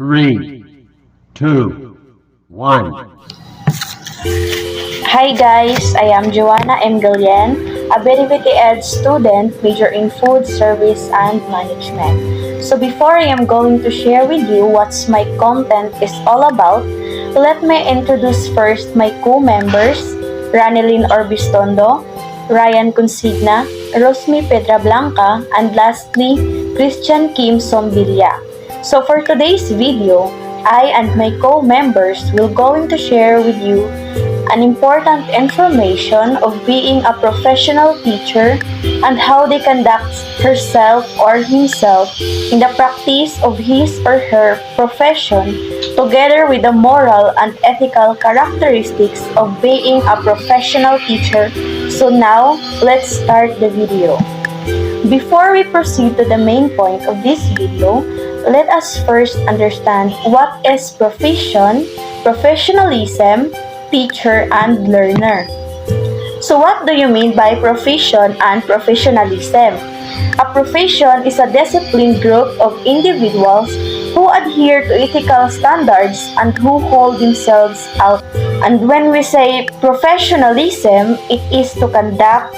3, 2, 1. Hi guys, I am Joanna M. Galian, a Beribiti Ed student major in Food Service and Management. So before I am going to share with you what my content is all about, let me introduce first my co-members, Ranelyn Orbistondo, Ryan Consigna, Rosmi Pedra Blanca, and lastly, Christian Kim Sombilla. So for today's video, I and my co-members will going to share with you an important information of being a professional teacher and how they conduct herself or himself in the practice of his or her profession, together with the moral and ethical characteristics of being a professional teacher. So now, let's start the video. Before we proceed to the main point of this video, let us first understand what is profession, professionalism, teacher, and learner. So what do you mean by profession and professionalism? A profession is a disciplined group of individuals who adhere to ethical standards and who hold themselves out. And when we say professionalism, it is to conduct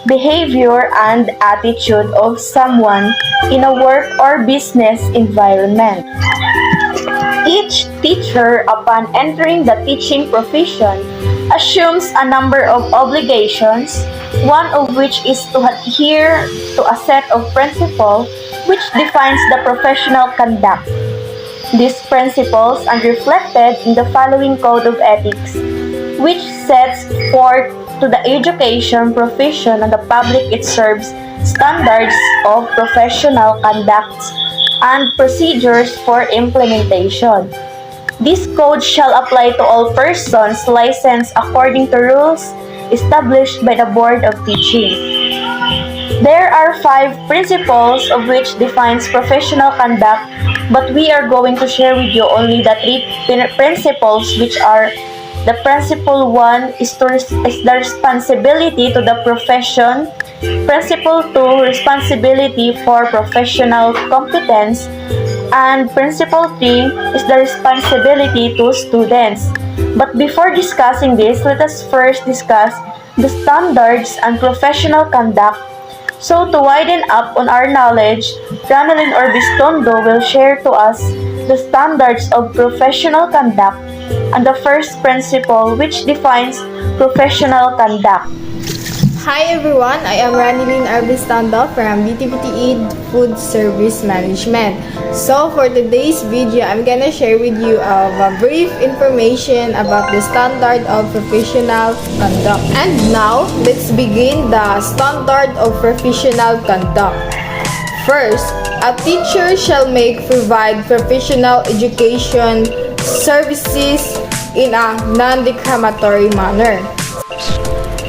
behavior and attitude of someone in a work or business environment. Each teacher, upon entering the teaching profession, assumes a number of obligations, one of which is to adhere to a set of principles which defines the professional conduct. These principles are reflected in the following Code of Ethics, which sets forth to the education profession and the public it serves standards of professional conduct and procedures for implementation. This code shall apply to all persons licensed according to rules established by the Board of Teaching. There are 5 principles of which defines professional conduct, but we are going to share with you only the 3 principles, which are: the principle 1 is the responsibility to the profession. Principle 2, responsibility for professional competence. And principle 3 is the responsibility to students. But before discussing this, let us first discuss the standards and professional conduct. So to widen up on our knowledge, Ranelyn Orbistondo will share to us the standards of professional conduct and the first principle which defines professional conduct. Hi everyone, I am Ranelyn Arbistondo from BTBT Food Service Management. So for today's video, I'm gonna share with you a brief information about the standard of professional conduct. And now, let's begin the standard of professional conduct. First, a teacher shall provide professional education services in a non-discriminatory manner.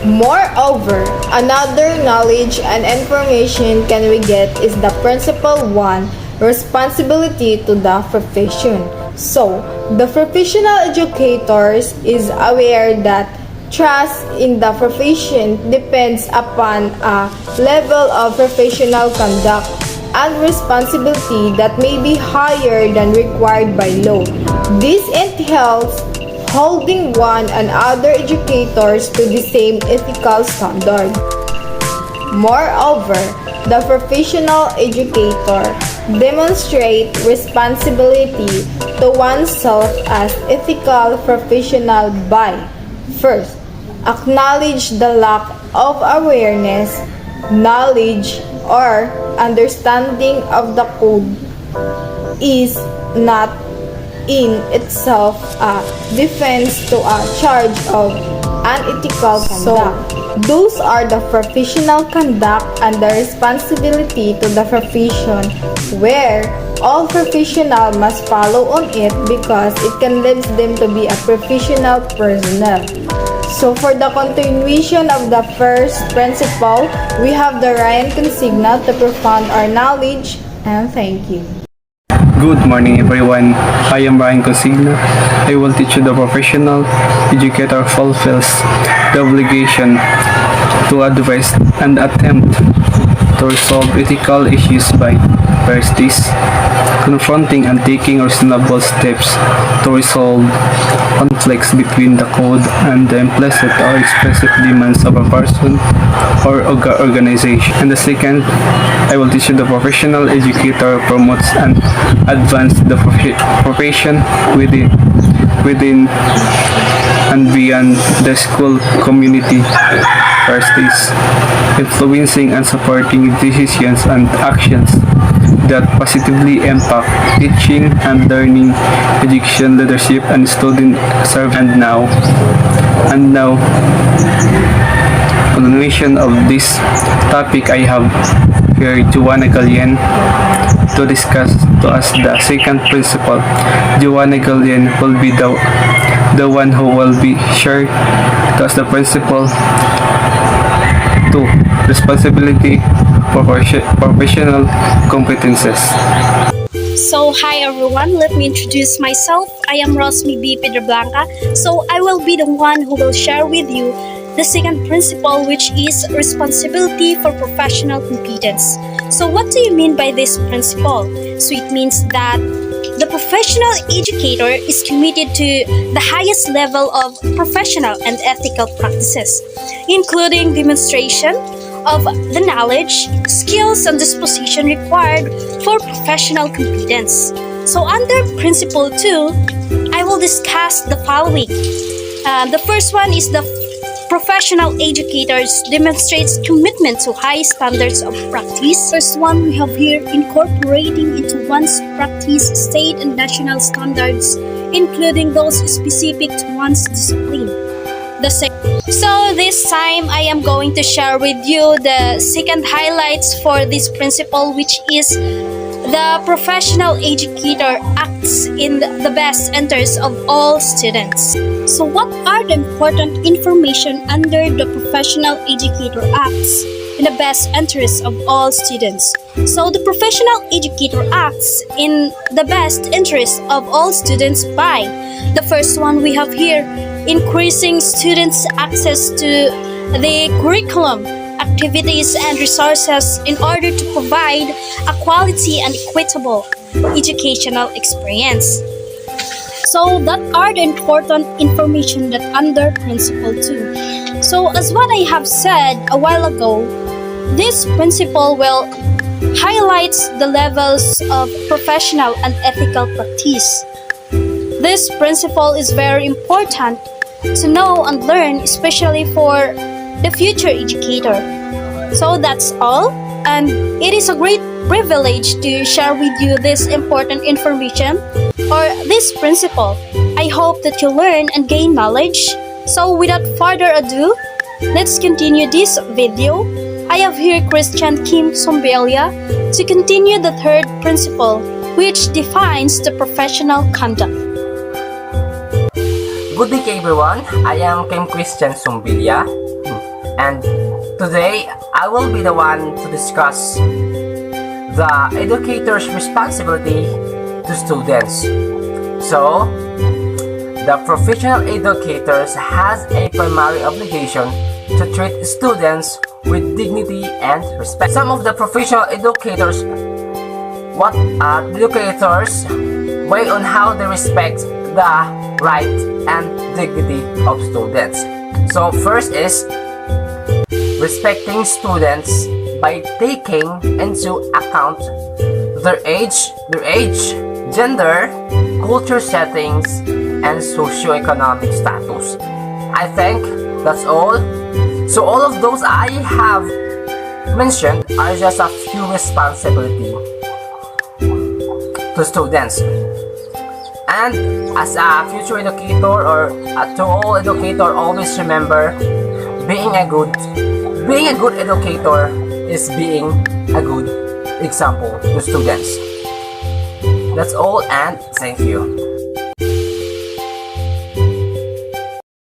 Moreover, another knowledge and information can we get is the principle 1, responsibility to the profession. So, the professional educators is aware that trust in the profession depends upon a level of professional conduct and responsibility that may be higher than required by law. This entails holding one and other educators to the same ethical standard. Moreover, the professional educator demonstrates responsibility to oneself as ethical professional by: first, acknowledge the lack of awareness, knowledge, or understanding of the code is not in itself a defense to a charge of unethical conduct. So, those are the professional conduct and the responsibility to the profession, where all professionals must follow on it because it can lead them to be a professional personnel. So for the continuation of the first principle, we have the Ryan Consigna to profound our knowledge, and thank you. Good morning everyone, I am Ryan Consigna. I will teach you the professional educator fulfills the obligation to advise and attempt to resolve ethical issues by: first is confronting and taking reasonable steps to resolve conflicts between the code and the implicit or explicit demands of a person or organization. And the second, I will teach you the professional educator promotes and advances the profession within and beyond the school community trustees, influencing and supporting decisions and actions that positively impact teaching and learning, education, leadership, and student service. And now, continuation of this topic, I have here Joanna Galien to discuss to us the second principle. Joanna Galien will be the one who will be shared to us the principle to responsibility for professional competences. So, hi everyone, let me introduce myself. I am Rosmi B. Pedreblanca. So, I will be the one who will share with you the second principle, which is responsibility for professional competence. So, what do you mean by this principle? So, it means that the professional educator is committed to the highest level of professional and ethical practices, including demonstration of the knowledge, skills, and disposition required for professional competence. So under Principle 2, I will discuss the following. The first one is the professional educators demonstrates commitment to high standards of practice. First one we have here, incorporating into one's practice state and national standards, including those specific to one's discipline. So this time I am going to share with you the second highlights for this principle, which is the professional educator acts in the best interest of all students. So what are the important information under the professional educator acts in the best interest of all students? So the professional educator acts in the best interest of all students by the first one we have here, increasing students' access to the curriculum, activities, and resources in order to provide a quality and equitable educational experience. So that are the important information that under Principle 2. So as what I have said a while ago, this principle will highlight the levels of professional and ethical practice. This principle is very important to know and learn, especially for the future educator. So that's all, and it is a great privilege to share with you this important information or this principle. I hope that you learn and gain knowledge. So without further ado, let's continue this video. I have here Christian Kim Sombelia to continue the third principle, which defines the professional conduct. Good day everyone, I am Kim Christian Sumbilia, and today I will be the one to discuss the educator's responsibility to students. So, the professional educators has a primary obligation to treat students with dignity and respect. Some of the professional educators, weigh on how they respect the right and dignity of students. So first is respecting students by taking into account their age, gender, culture settings, and socioeconomic status. I think that's all. So all of those I have mentioned are just a few responsibilities to students. And as a future educator or to all educator, always remember being a good educator is being a good example to students. That's all, and thank you.